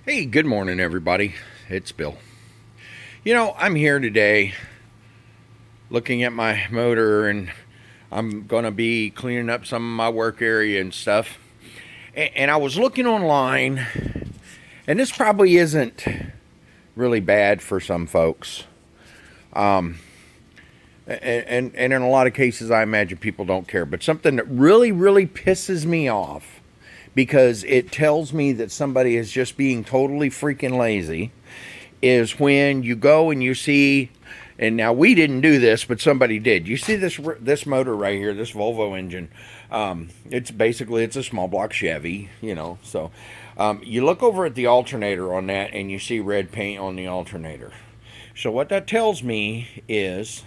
Hey, good morning, everybody. It's Bill. I'm here today looking at my motor, and I'm going to be cleaning up some of my work area and stuff. And I was looking online, and this probably isn't really bad for some folks. And in a lot of cases, I imagine people don't care. But something that really, really pisses me off because it tells me that somebody is just being totally freaking lazy is when you go and you see, and now we didn't do this, but somebody did. You see this motor right here, this Volvo engine. It's a small block Chevy, So you look over at the alternator on that, and you see red paint on the alternator. So what that tells me is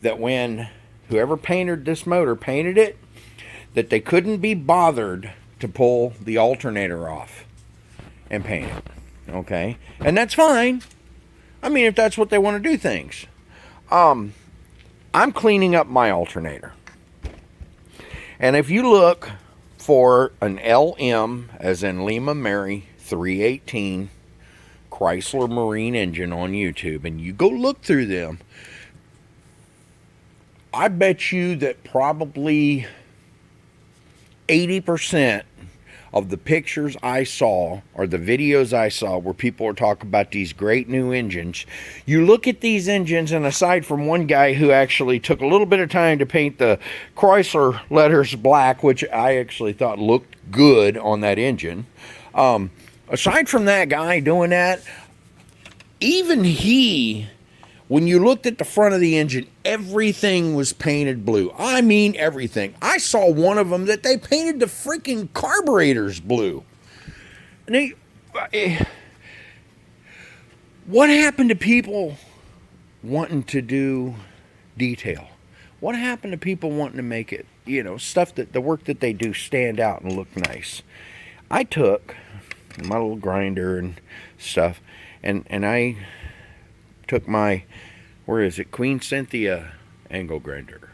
that when whoever painted this motor painted it, that they couldn't be bothered to pull the alternator off and paint it. Okay? And that's fine. I mean, if that's what they want to do things. I'm cleaning up my alternator. And if you look for an LM, as in Lima Mary 318 Chrysler Marine engine on YouTube, and you go look through them, I bet you that probably 80% of the pictures I saw or the videos I saw where people are talking about these great new engines, you look at these engines, and aside from one guy who actually took a little bit of time to paint the Chrysler letters black, which I actually thought looked good on that engine, aside from that guy doing that, even he, when you looked at the front of the engine, everything was painted blue. I mean, everything. I saw one of them that they painted the freaking carburetors blue. And what happened to people wanting to do detail? What happened to people wanting to make it, stuff that the work that they do stand out and look nice? I took my little grinder and stuff, and I took my, where is it, Queen Cynthia angle grinder,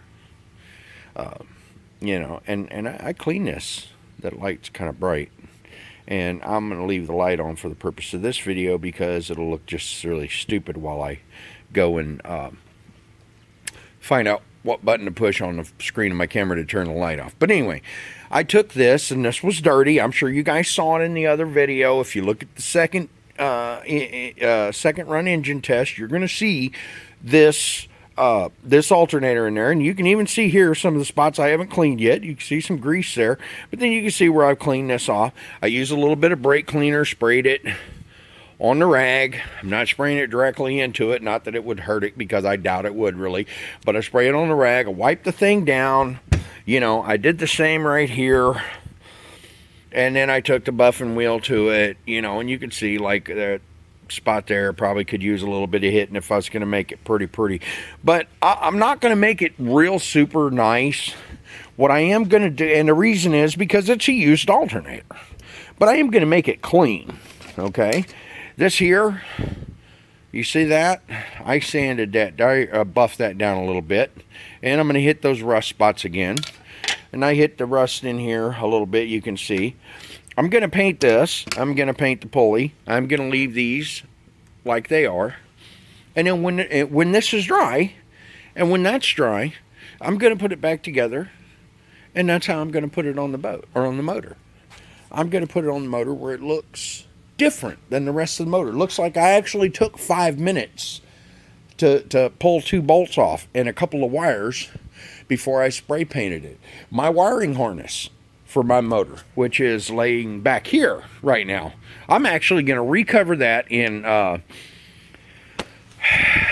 and I clean this. That light's kind of bright, and I'm going to leave the light on for the purpose of this video because it'll look just really stupid while I go and find out what button to push on the screen of my camera to turn the light off. But anyway, I took this, and this was dirty. I'm sure you guys saw it in the other video. If you look at the second run engine test, you're going to see this alternator in there, and you can even see here some of the spots I haven't cleaned yet. You can see some grease there, but then you can see where I've cleaned this off. I used a little bit of brake cleaner, sprayed it on the rag. I'm not spraying it directly into it, not that it would hurt it, because I doubt it would really, but I spray it on the rag. I wipe the thing down. I did the same right here. And then I took the buffing wheel to it, and you can see like that spot there probably could use a little bit of hitting if I was going to make it pretty. But I'm not going to make it real super nice. What I am going to do, and the reason is because it's a used alternator, but I am going to make it clean, okay? This here, you see that? I sanded that, I buffed that down a little bit, and I'm going to hit those rust spots again. And I hit the rust in here a little bit, you can see. I'm going to paint this. I'm going to paint the pulley. I'm going to leave these like they are. And then when this is dry, and when that's dry, I'm going to put it back together. And that's how I'm going to put it on the boat, or on the motor. I'm going to put it on the motor where it looks different than the rest of the motor. It looks like I actually took 5 minutes to pull 2 bolts off and a couple of wires before I spray painted it. My wiring harness for my motor, which is laying back here right now, I'm actually going to recover that in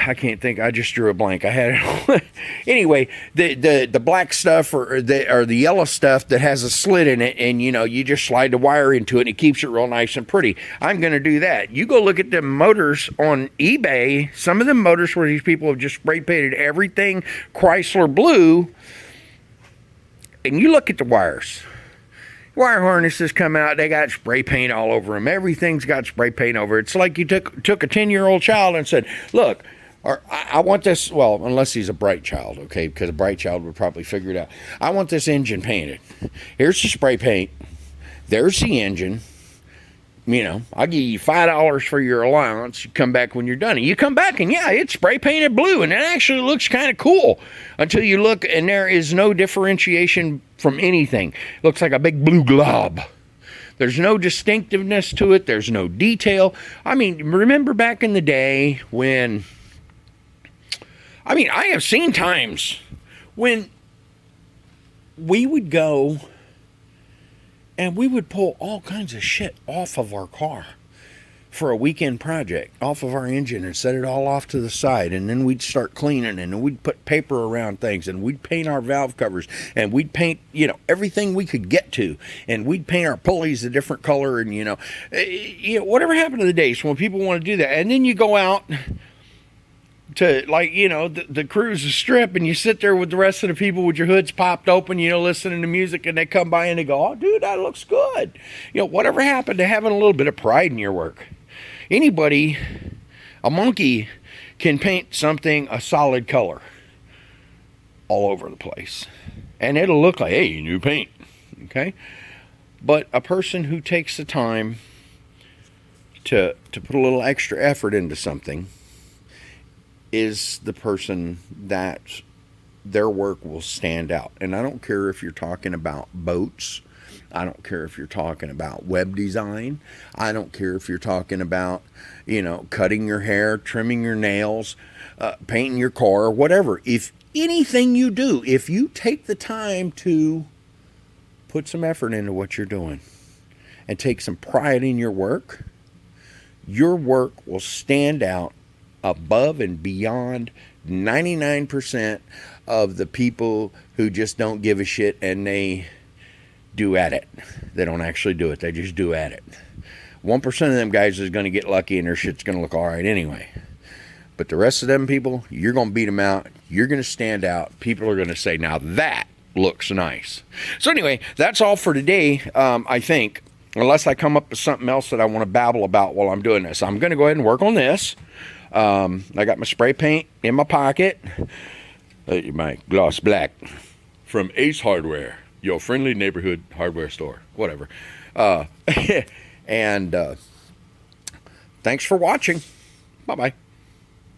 I can't think, I just drew a blank. I had it. Anyway, the black stuff or the yellow stuff that has a slit in it, and you just slide the wire into it and it keeps it real nice and pretty. I'm going to do that. You go look at the motors on eBay, some of the motors where these people have just spray painted everything Chrysler blue, and you look at the wires. Wire harnesses come out, they got spray paint all over them. Everything's got spray paint over it. It's like you took a 10-year-old child and said, look, or I want this, well, unless he's a bright child, okay, because a bright child would probably figure it out. I want this engine painted. Here's the spray paint. There's the engine. I'll give you $5 for your allowance. You come back when you're done. And you come back and yeah, it's spray painted blue and it actually looks kind of cool until you look and there is no differentiation from anything. It looks like a big blue glob. There's no distinctiveness to it. There's no detail. I mean, remember back in the day when, I have seen times when we would go and we would pull all kinds of shit off of our car for a weekend project, off of our engine, and set it all off to the side. And then we'd start cleaning, and we'd put paper around things, and we'd paint our valve covers, and we'd paint, everything we could get to. And we'd paint our pulleys a different color, and, whatever happened to the days when people want to do that. And then you go out to, the cruise the strip, and you sit there with the rest of the people with your hoods popped open, listening to music, and they come by and they go, oh, dude, that looks good. Whatever happened to having a little bit of pride in your work? Anybody, a monkey, can paint something a solid color all over the place, and it'll look like, hey, new paint, okay? But a person who takes the time to put a little extra effort into something is the person that their work will stand out. And I don't care if you're talking about boats. I don't care if you're talking about web design. I don't care if you're talking about, cutting your hair, trimming your nails, painting your car, whatever. If anything you do, if you take the time to put some effort into what you're doing and take some pride in your work will stand out above and beyond 99% of the people who just don't give a shit and they do at it. They don't actually do it. They just do at it. 1% of them guys is going to get lucky and their shit's going to look all right anyway. But the rest of them people, you're going to beat them out. You're going to stand out. People are going to say, now that looks nice. So anyway, that's all for today, I think. Unless I come up with something else that I want to babble about while I'm doing this. I'm going to go ahead and work on this. I got my spray paint in my pocket. My gloss black from Ace Hardware, your friendly neighborhood hardware store. Whatever. And thanks for watching. Bye-bye.